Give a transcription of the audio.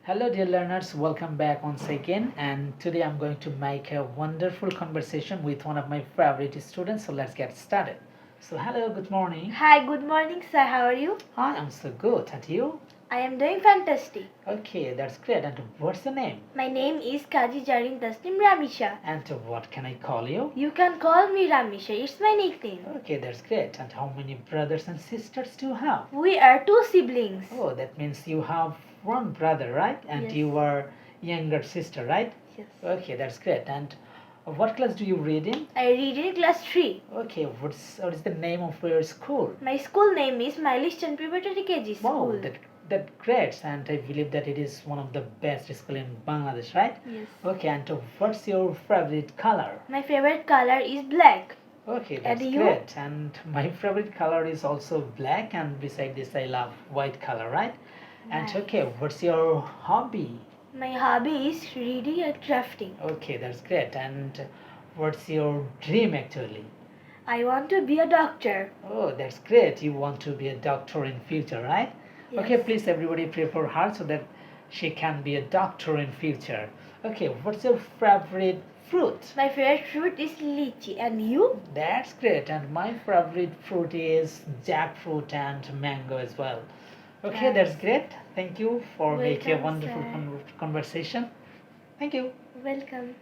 Hello, dear learners, welcome back once again. And today I'm going to make a wonderful conversation with one of my favorite students. So let's get started. So, hello, good morning. Hi, good morning, sir. How are you? Hi, I'm so good. And you? I am doing fantastic. Okay, that's great. And what's your name? My name is Kaji Jarin Tasnim Ramisha. And what can I call you? You can call me Ramisha. It's my nickname. Okay, that's great. And how many brothers and sisters do you have? We are two siblings. Oh, that means you have one brother, right? And Yes. you are younger sister, right? Yes. Okay, that's great. And what class do you read in? I read in class 3. Okay, what is the name of your school? My school name is Mileage Chan Preparatory KG School. Wow, that great, and I believe that it is one of the best school in Bangladesh, right? Yes. Okay, and what's your favorite color? My favorite color is black. Okay, that's And you? great. And my favorite color is also black, and beside this, I love white color, right? And Nice. okay, what's your hobby? My hobby is reading and crafting. Okay, that's great. And what's your dream actually? I want to be a doctor. Oh, that's great. You want to be a doctor in future, right? Yes. Okay, please everybody pray for her so that she can be a doctor in future. Okay, what's your favorite fruit? My favorite fruit is lychee. And you? That's great. And my favorite fruit is jackfruit and mango as well. Okay, Nice. that's great. Thank you for making a Welcome, wonderful sir. conversation. Thank you. Welcome.